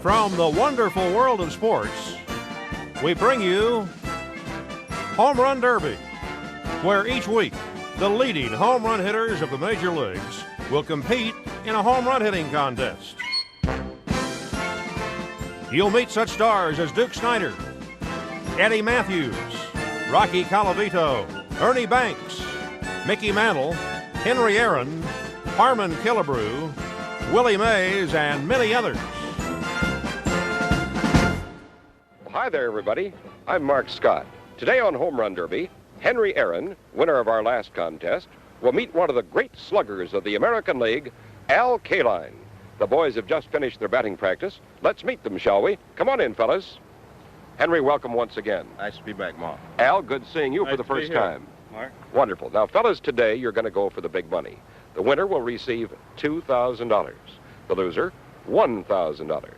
From the wonderful world of sports, we bring you Home Run Derby, where each week the leading home run hitters of the major leagues will compete in a home run hitting contest. You'll meet such stars as Duke Snider, Eddie Matthews, Rocky Colavito, Ernie Banks, Mickey Mantle, Henry Aaron, Harmon Killebrew, Willie Mays, and many others. Hi there, everybody. I'm Mark Scott. Today on Home Run Derby, Henry Aaron, winner of our last contest, will meet one of the great sluggers of the American League, Al Kaline. The boys have just finished their batting practice. Let's meet them, shall we? Come on in, fellas. Henry, welcome once again. Nice to be back, Mark. Al, good seeing you for the first time. Mark. Wonderful. Now, fellas, today you're going to go for the big money. The winner will receive $2,000. The loser, $1,000.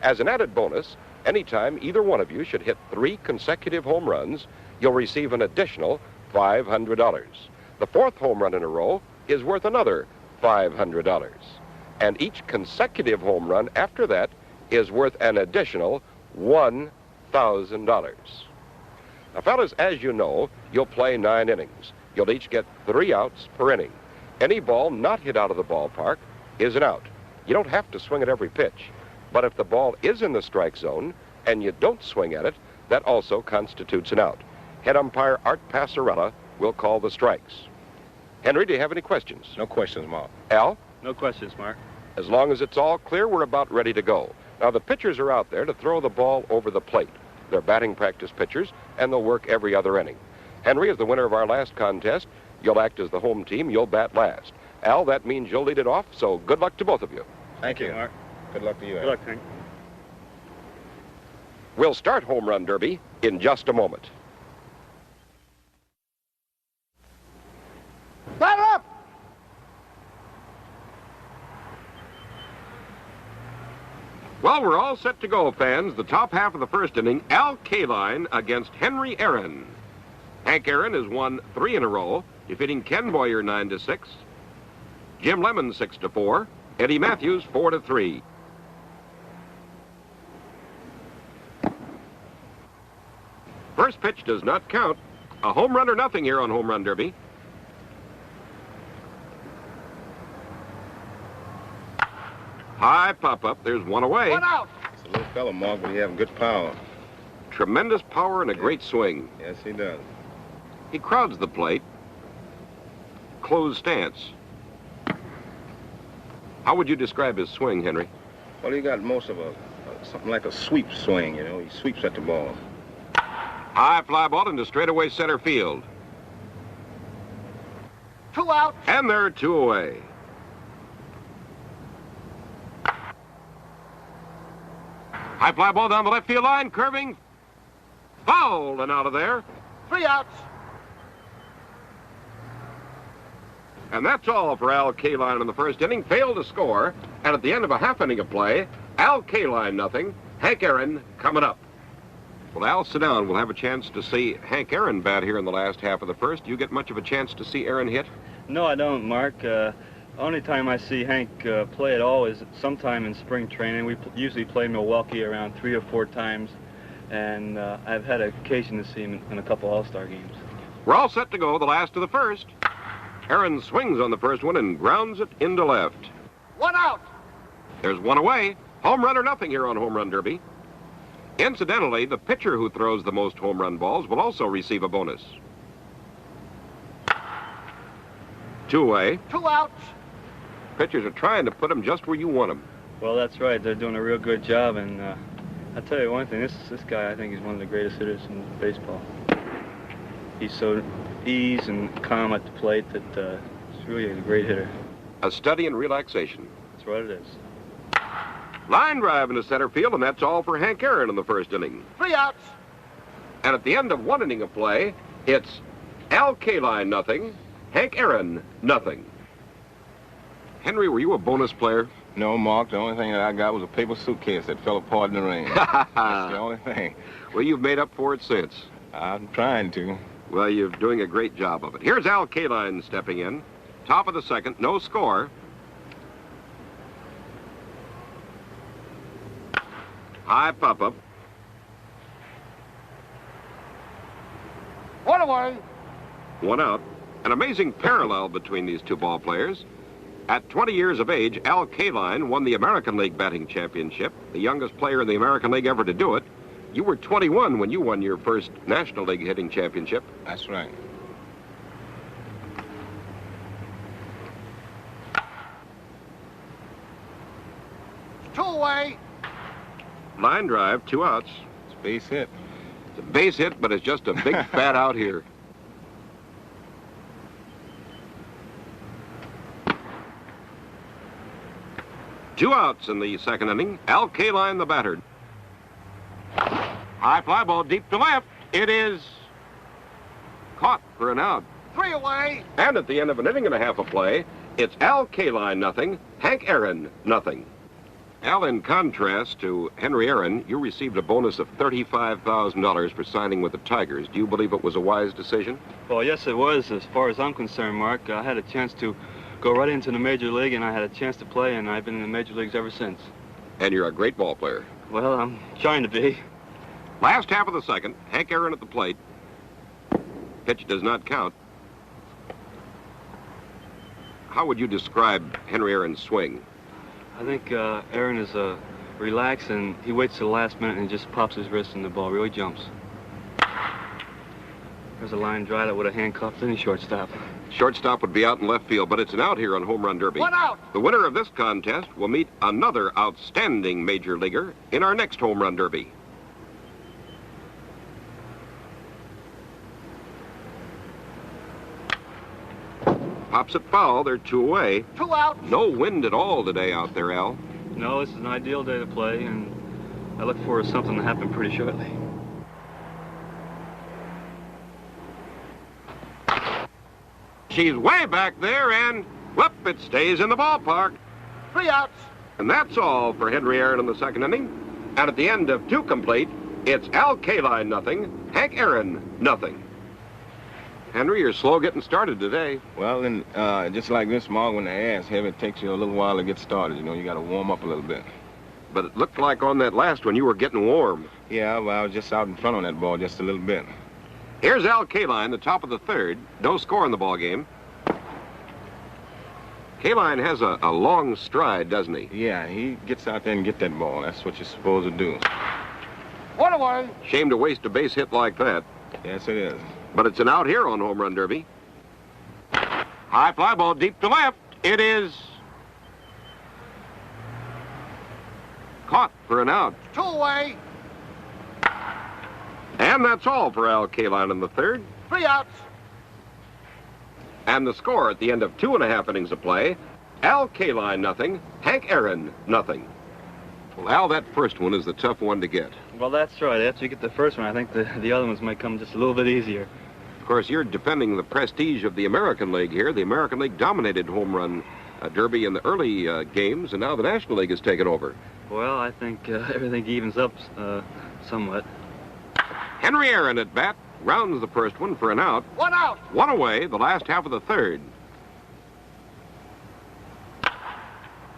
As an added bonus, anytime either one of you should hit 3 consecutive home runs, you'll receive an additional $500. The 4th home run in a row is worth another $500. And each consecutive home run after that is worth an additional $1,000. Now, fellas, as you know, you'll play 9 innings. You'll each get 3 outs per inning. Any ball not hit out of the ballpark is an out. You don't have to swing at every pitch. But if the ball is in the strike zone and you don't swing at it, that also constitutes an out. Head umpire Art Passarella will call the strikes. Henry, do you have any questions? No questions, Mark. Al? No questions, Mark. As long as it's all clear, we're about ready to go. Now, the pitchers are out there to throw the ball over the plate. They're batting practice pitchers, and they'll work every other inning. Henry, as the winner of our last contest, you'll act as the home team. You'll bat last. Al, that means you'll lead it off, so good luck to both of you. Thank you, Mark. Good luck to you, Al. Good luck, Hank. We'll start Home Run Derby in just a moment. Batter up! Well, we're all set to go, fans. The top half of the first inning, Al Kaline against Henry Aaron. Hank Aaron has won 3 in a row, defeating Ken Boyer 9-6, Jim Lemon 6-4, Eddie Matthews 4-3. First pitch does not count. A home run or nothing here on Home Run Derby. High pop-up. There's one away. 1 out! It's a little fellow, Mark, but he has good power. Tremendous power and a great swing. Yes, he does. He crowds the plate. Closed stance. How would you describe his swing, Henry? Well, he got most of something like a sweep swing, you know. He sweeps at the ball. High fly ball into straightaway center field. 2 out! And there are 2 away. High fly ball down the left field line, curving. Fouled and out of there. 3 outs! And that's all for Al Kaline in the first inning. Failed to score. And at the end of a half inning of play, Al Kaline nothing. Hank Aaron coming up. Well, Al, sit down. We'll have a chance to see Hank Aaron bat here in the last half of the first. You get much of a chance to see Aaron hit? No, I don't, Mark. Only time I see Hank play at all is sometime in spring training. We usually play Milwaukee around 3 or 4 times, and I've had occasion to see him in a couple All-Star games. We're all set to go, the last of the first. Aaron swings on the first one and grounds it into left. 1 out! There's 1 away. Home run or nothing here on Home Run Derby. Incidentally, the pitcher who throws the most home run balls will also receive a bonus. 2 away. 2 outs! Pitchers are trying to put them just where you want them. Well, that's right. They're doing a real good job, and I'll tell you one thing. This guy, I think, is one of the greatest hitters in baseball. He's so easy and calm at the plate that he's really a great hitter. A study in relaxation. That's what it is. Line drive into center field, and that's all for Hank Aaron in the first inning. 3 outs! And at the end of 1 inning of play, it's Al Kaline nothing, Hank Aaron nothing. Henry, were you a bonus player? No, Mark, the only thing that I got was a paper suitcase that fell apart in the rain. That's the only thing. Well, you've made up for it since. I'm trying to. Well, you're doing a great job of it. Here's Al Kaline stepping in. Top of the second, no score. High pop-up. One away. One out. An amazing parallel between these two ball players. At 20 years of age, Al Kaline won the American League batting championship, the youngest player in the American League ever to do it. You were 21 when you won your first National League hitting championship. That's right. Two away. Line drive, 2 outs. It's a base hit. It's a base hit, but it's just a big fat out here. Two outs in the second inning. Al Kaline, the batter. High fly ball deep to left. It is caught for an out. Three away. And at the end of an inning and a half of play, it's Al Kaline nothing, Hank Aaron nothing. Al, in contrast to Henry Aaron, you received a bonus of $35,000 for signing with the Tigers. Do you believe it was a wise decision? Well, yes, it was. As far as I'm concerned, Mark, I had a chance to go right into the major league, and I had a chance to play, and I've been in the major leagues ever since. And you're a great ball player. Well, I'm trying to be. Last half of the second, Hank Aaron at the plate. Pitch does not count. How would you describe Henry Aaron's swing? I think Aaron is relaxed, and he waits to the last minute and just pops his wrist, and the ball really jumps. There's a line drive that would have handcuffed any shortstop. Shortstop would be out in left field, but it's an out here on Home Run Derby. One out. The winner of this contest will meet another outstanding major leaguer in our next Home Run Derby. Pops it foul. They're 2 away. 2 out. No wind at all today out there, Al. No, this is an ideal day to play, and I look forward to something to happen pretty shortly. She's way back there, and whoop, it stays in the ballpark. 3 outs. And that's all for Henry Aaron in the second inning. And at the end of 2 complete, it's Al Kaline nothing, Hank Aaron nothing. Henry, you're slow getting started today. Well, and just like this, Mark, when the air's heavy, it takes you a little while to get started. You know, you got to warm up a little bit. But it looked like on that last one you were getting warm. Yeah, well, I was just out in front on that ball just a little bit. Here's Al Kaline, the top of the third. No score in the ball game. Kaline has a long stride, doesn't he? Yeah, he gets out there and get that ball. That's what you're supposed to do. One away. Shame to waste a base hit like that. Yes, it is. But it's an out here on Home Run Derby. High fly ball deep to left. It is caught for an out. 2 away. And that's all for Al Kaline in the third. 3 outs. And the score at the end of 2.5 innings of play, Al Kaline nothing, Hank Aaron nothing. Well, Al, that first one is the tough one to get. Well, that's right. After you get the first one, I think the other ones might come just a little bit easier. Of course, you're defending the prestige of the American League here. The American League dominated Home Run Derby in the early games, and now the National League has taken over. Well, I think everything evens up somewhat. Henry Aaron at bat rounds the first one for an out. 1 out. 1 away, the last half of the third.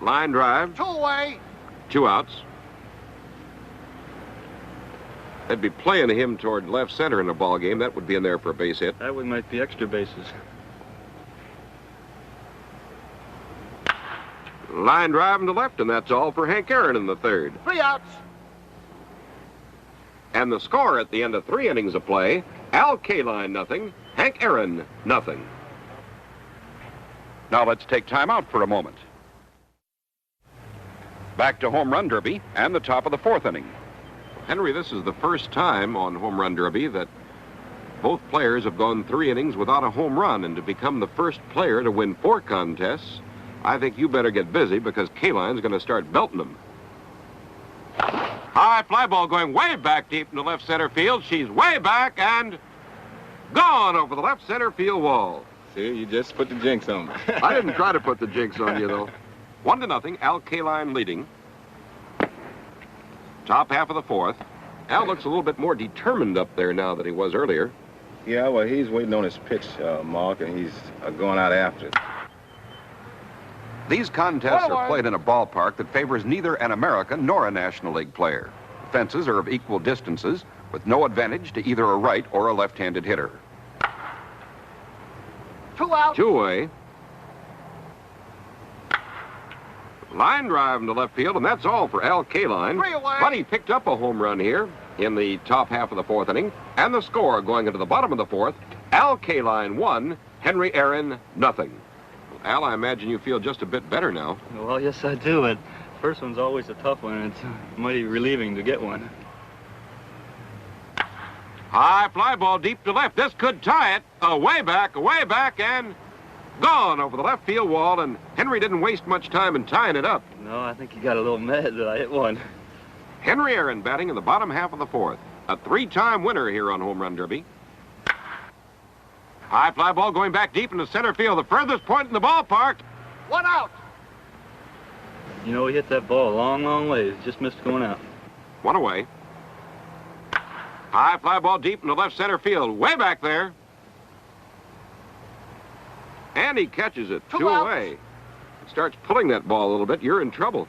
Line drive, 2 away. 2 outs. They'd be playing him toward left center in the ball game. That would be in there for a base hit. That one might be extra bases. Line drive to left, and that's all for Hank Aaron in the third. 3 outs. And the score at the end of 3 innings of play, Al Kaline nothing, Hank Aaron nothing. Now let's take time out for a moment. Back to Home Run Derby and the top of the 4th inning. Henry, this is the first time on Home Run Derby that both players have gone 3 innings without a home run, and to become the first player to win 4 contests, I think you better get busy because Kaline's going to start belting them. High fly ball going way back deep in the left center field. She's way back and gone over the left center field wall. See, you just put the jinx on me. I didn't try to put the jinx on you, though. 1-0, Al Kaline leading. Top half of the 4th. Al looks a little bit more determined up there now than he was earlier. Yeah, well, he's waiting on his pitch, Mark, and he's going out after it. These contests are played in a ballpark that favors neither an American nor a National League player. fences are of equal distances, with no advantage to either a right or a left-handed hitter. 2 out. 2 away. Line drive into left field, and that's all for Al Kaline. 3 away. But he picked up a home run here in the top half of the 4th inning. And the score going into the bottom of the 4th, Al Kaline 1, Henry Aaron nothing. Al, I imagine you feel just a bit better now. Well, yes, I do. And first one's always a tough one, and it's mighty relieving to get one. High fly ball deep to left. This could tie it. Away back, and gone over the left field wall, and Henry didn't waste much time in tying it up. No, I think he got a little mad that I hit one. Henry Aaron batting in the bottom half of the 4th. A 3-time winner here on Home Run Derby. High fly ball going back deep into center field, the furthest point in the ballpark. 1 out. You know, he hit that ball a long, long ways. Just missed going out. 1 away. High fly ball deep into left center field, way back there. And he catches it. 2 outs. away. Starts pulling that ball a little bit. You're in trouble.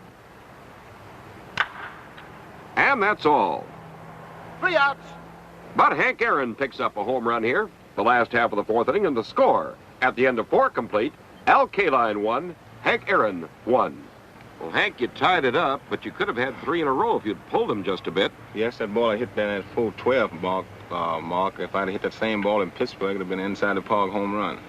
And that's all. 3 outs. But Hank Aaron picks up a home run here, the last half of the 4th inning, and the score at the end of 4 complete, Al Kaline 1, Hank Aaron 1. Well, Hank, you tied it up, but you could have had 3 in a row if you'd pulled them just a bit. Yes, that ball I hit that at full 12 mark. If I'd hit that same ball in Pittsburgh, it'd have been an inside the park home run.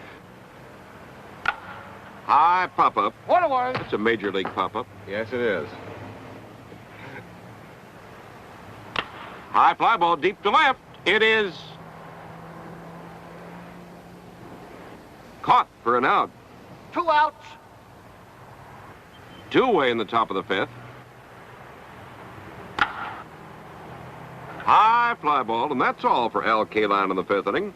High pop-up. 1 away. It's a major league pop-up. Yes, it is. High fly ball deep to left. It is caught for an out. 2 outs. 2 away in the top of the 5th. High fly ball, and that's all for Al Kaline in the 5th inning.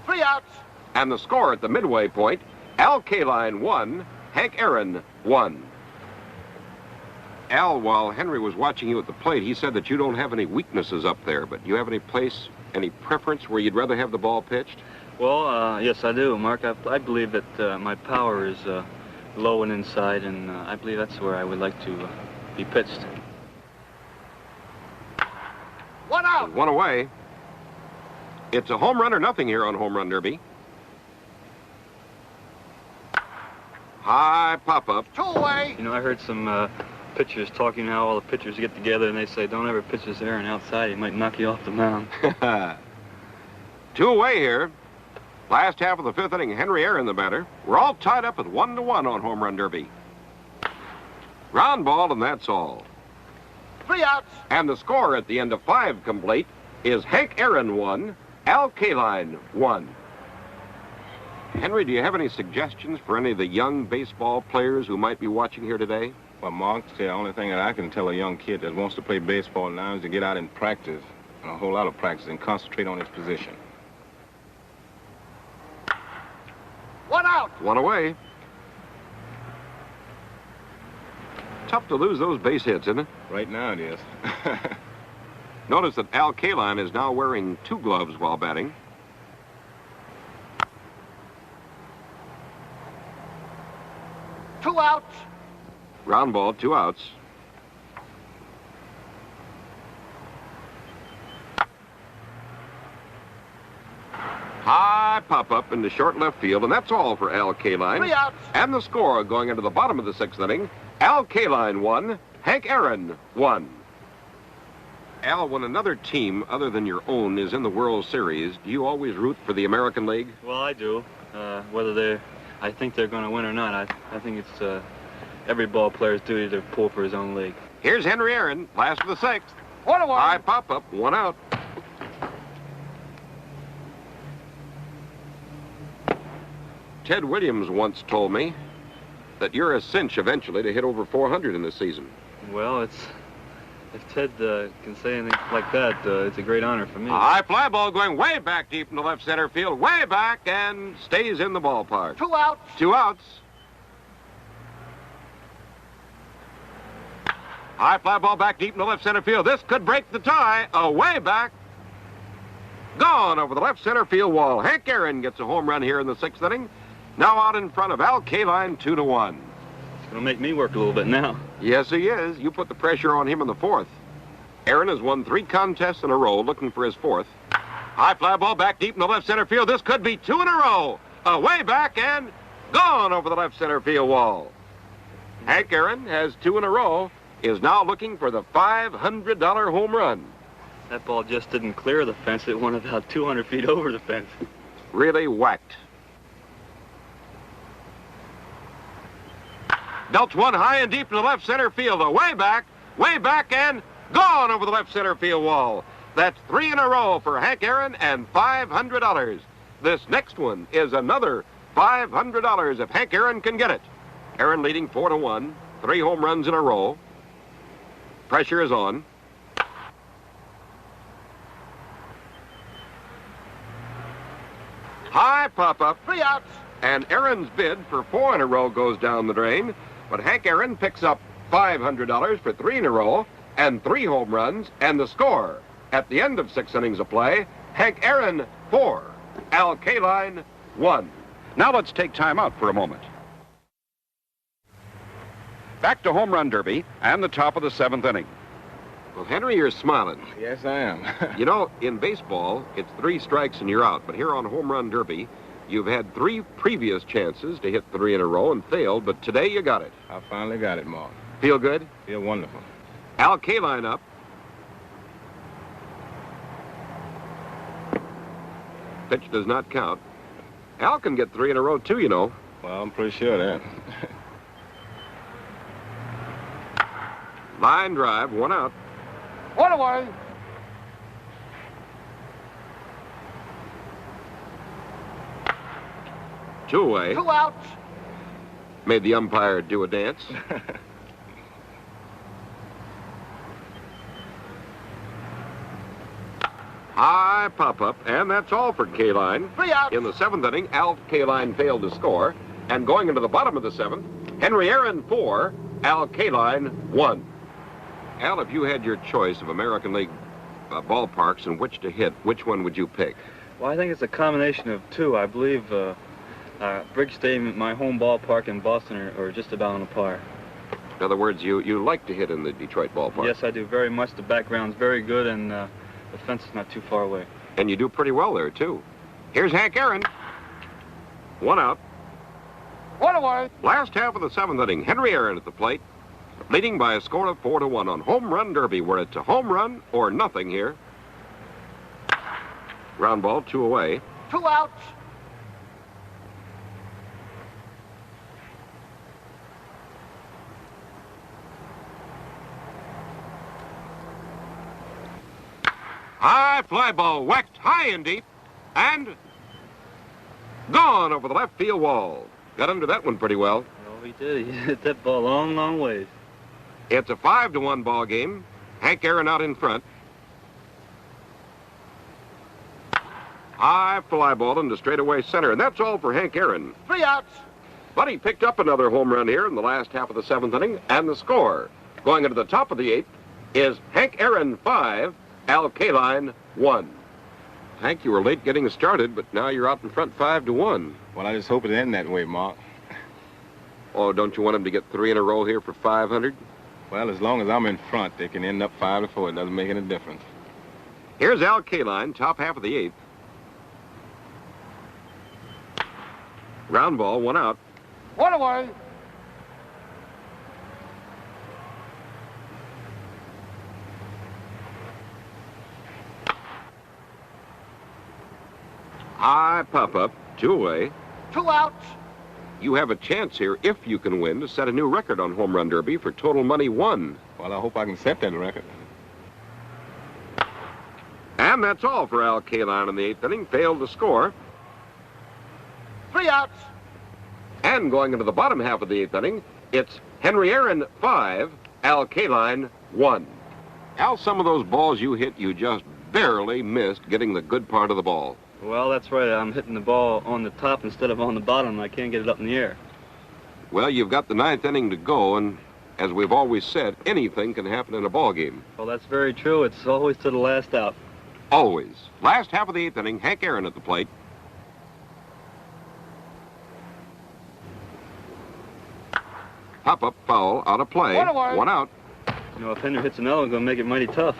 3 outs. And the score at the midway point, Al Kaline 1, Hank Aaron 1. Al, while Henry was watching you at the plate, he said that you don't have any weaknesses up there, but you have any place, any preference where you'd rather have the ball pitched? Well, yes, I do, Mark. I believe that my power is low and inside, and I believe that's where I would like to be pitched. 1 out. 1 away. It's a home run or nothing here on Home Run Derby. High pop-up. 2 away. You know, I heard some pitchers talking how all the pitchers get together and they say, don't ever pitch this Aaron outside. He might knock you off the mound. 2 away here. Last half of the 5th inning, Henry Aaron the batter. We're all tied up at 1-1 on Home Run Derby. Ground ball, and that's all. 3 outs. And the score at the end of 5 complete is Hank Aaron 1, Al Kaline 1. Henry, do you have any suggestions for any of the young baseball players who might be watching here today? Well, Mark, the only thing that I can tell a young kid that wants to play baseball now is to get out and practice, and a whole lot of practice, and concentrate on his position. 1 out. 1 away. Tough to lose those base hits, isn't it? Right now it is. Notice that Al Kaline is now wearing 2 gloves while batting. Two outs. Ground ball, 2 outs. High pop-up into short left field, and that's all for Al Kaline. 3 outs. And the score going into the bottom of the 6th inning, Al Kaline 1, Hank Aaron 1. Al, when another team other than your own is in the World Series, do you always root for the American League? Well, I do. Whether I think they're going to win or not, I think it's every ball player's duty to pull for his own league. Here's Henry Aaron, last of the 6th. 1 away. High pop-up, 1 out. Ted Williams once told me that you're a cinch eventually to hit over 400 in the season. Well, if Ted can say anything like that, it's a great honor for me. A high fly ball going way back deep into left center field, way back, and stays in the ballpark. 2 outs. 2 outs. High fly ball back deep into left center field. This could break the tie. Way back. Gone over the left center field wall. Hank Aaron gets a home run here in the 6th inning. Now out in front of Al Kaline 2-1. It'll make me work a little bit now. Yes, he is. You put the pressure on him in the fourth. Aaron has won 3 contests in a row, looking for his fourth. High fly ball back deep in the left center field. This could be 2 in a row. Way back and gone over the left center field wall. Hank Aaron has 2 in a row, is now looking for the $500 home run. That ball just didn't clear the fence. It went about 200 feet over the fence. Really whacked. Belts one high and deep in the left center field. Way back, and gone over the left center field wall. That's 3 in a row for Hank Aaron and $500. This next one is another $500 if Hank Aaron can get it. Aaron leading 4-1, 3 home runs in a row. Pressure is on. High pop-up. 3 outs. And Aaron's bid for 4 in a row goes down the drain. But Hank Aaron picks up $500 for 3 in a row and 3 home runs. And the score at the end of 6 innings of play, Hank Aaron 4, Al Kaline 1. Now let's take time out for a moment. Back to Home Run Derby and the top of the 7th inning. Well, Henry, you're smiling. Yes, I am. You know, in baseball, it's 3 strikes and you're out. But here on Home Run Derby, you've had 3 previous chances to hit 3 in a row and failed, but today you got it. I finally got it, Mark. Feel good? Feel wonderful. Al Kaline up. Pitch does not count. Al can get 3 in a row, too, you know. Well, I'm pretty sure of that. Line drive, 1 out. 1 away. Two away. 2 outs. Made the umpire do a dance. High pop-up, and that's all for Kaline. 3 outs. In the 7th inning, Al Kaline failed to score. And going into the bottom of the 7th, Henry Aaron 4, Al Kaline 1. Al, if you had your choice of American League ballparks and which to hit, which one would you pick? Well, I think it's a combination of 2. I believe Briggs Stadium, my home ballpark in Boston, are just about on a par. In other words, you like to hit in the Detroit ballpark. Yes, I do very much. The background's very good, and the fence is not too far away. And you do pretty well there, too. Here's Hank Aaron. 1 out. 1 away. Last half of the 7th inning, Henry Aaron at the plate, leading by a score of 4-1 on Home Run Derby, where it's a home run or nothing here. Ground ball, 2 away. 2 outs. High fly ball, whacked high and deep, and gone over the left field wall. Got under that one pretty well. Oh, he did. He hit that ball a long, long ways. It's a 5-1 ball game. Hank Aaron out in front. High fly ball into straightaway center, and that's all for Hank Aaron. 3 outs. But he picked up another home run here in the last half of the 7th inning, and the score, going into the top of the 8th, is Hank Aaron 5, Al Kaline 1. Hank, you were late getting started, but now you're out in front 5-1. Well, I just hope it ends that way, Mark. Oh, don't you want him to get 3 in a row here for 500? Well, as long as I'm in front, they can end up 5-4. It doesn't make any difference. Here's Al Kaline, top half of the 8th. Ground ball, 1 out. 1 away. High pop-up, 2 away. 2 outs. You have a chance here, if you can win, to set a new record on Home Run Derby for total money won. Well, I hope I can set that record. And that's all for Al Kaline in the 8th inning. Failed to score. 3 outs. And going into the bottom half of the 8th inning, it's Henry Aaron 5, Al Kaline 1. Al, some of those balls you hit, you just barely missed getting the good part of the ball. Well, that's right. I'm hitting the ball on the top instead of on the bottom. I can't get it up in the air. Well, you've got the 9th inning to go, and as we've always said, anything can happen in a ball game. Well, that's very true. It's always to the last out. Always. Last half of the 8th inning, Hank Aaron at the plate. Pop-up foul out of play. One away. One out. You know, if Henry hits another one, going to make it mighty tough.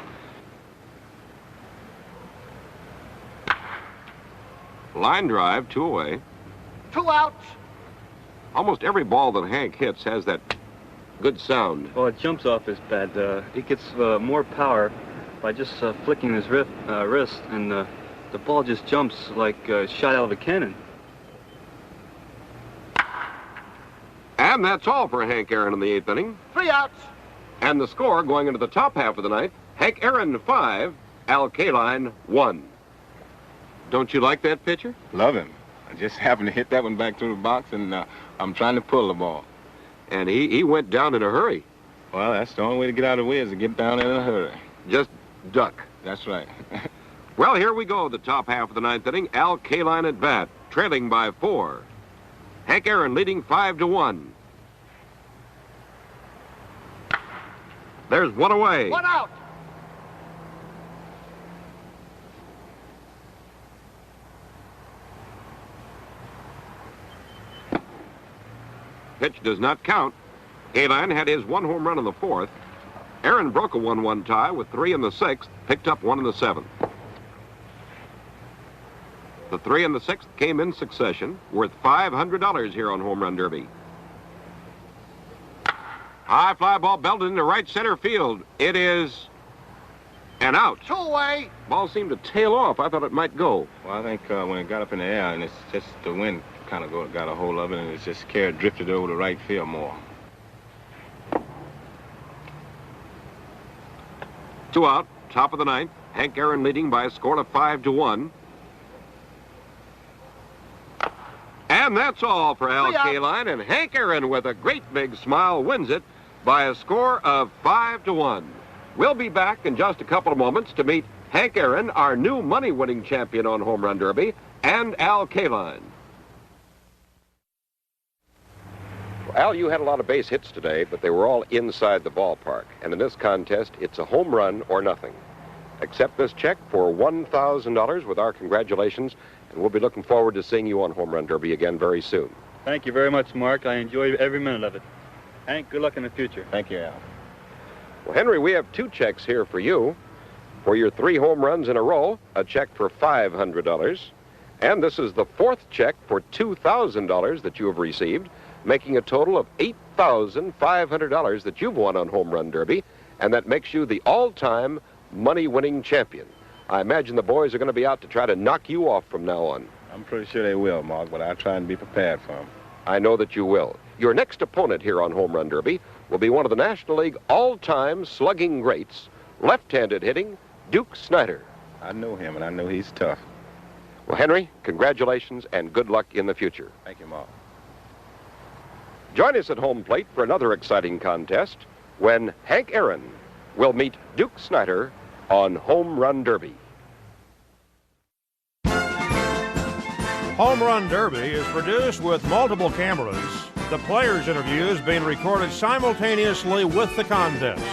Line drive, 2 away. 2 outs. Almost every ball that Hank hits has that good sound. Well, it jumps off his bat. He gets more power by just flicking his wrist, and the ball just jumps like shot out of a cannon. And that's all for Hank Aaron in the 8th inning. 3 outs. And the score going into the top half of the ninth, Hank Aaron 5, Al Kaline 1. Don't you like that pitcher? Love him. I just happened to hit that one back through the box, and I'm trying to pull the ball. And he went down in a hurry. Well, that's the only way to get out of the way is to get down in a hurry. Just duck. That's right. Well, here we go, the top half of the 9th inning. Al Kaline at bat, trailing by 4. Hank Aaron leading 5-1. There's 1 away. 1 out. Pitch does not count. Kaline had his 1 home run in the 4th. Aaron broke a 1-1 tie with 3 in the 6th, picked up 1 in the 7th. The 3 and the 6th came in succession, worth $500 here on Home Run Derby. High fly ball belted into right center field. It is an out. 2 away. Ball seemed to tail off. I thought it might go. Well, I think when it got up in the air, and it's just the wind kind of got a hold of it, and it's just drifted over to right field more. 2 out, top of the 9th. Hank Aaron leading by a score of 5-1. And that's all for Al Kaline, and Hank Aaron, with a great big smile, wins it by a score of 5-1. We'll be back in just a couple of moments to meet Hank Aaron, our new money-winning champion on Home Run Derby, and Al Kaline. Al, you had a lot of base hits today, but they were all inside the ballpark. And in this contest, it's a home run or nothing. Accept this check for $1,000 with our congratulations, and we'll be looking forward to seeing you on Home Run Derby again very soon. Thank you very much, Mark. I enjoy every minute of it. Hank, good luck in the future. Thank you, Al. Well, Henry, we have 2 checks here for you. For your 3 home runs in a row, a check for $500. And this is the 4th check for $2,000 that you have received, making a total of $8,500 that you've won on Home Run Derby, and that makes you the all-time money-winning champion. I imagine the boys are going to be out to try to knock you off from now on. I'm pretty sure they will, Mark, but I'll try and be prepared for them. I know that you will. Your next opponent here on Home Run Derby will be one of the National League all-time slugging greats, left-handed hitting, Duke Snider. I know him, and I know he's tough. Well, Henry, congratulations and good luck in the future. Thank you, Mark. Join us at home plate for another exciting contest when Hank Aaron will meet Duke Snider on Home Run Derby. Home Run Derby is produced with multiple cameras, the players' interviews being recorded simultaneously with the contest.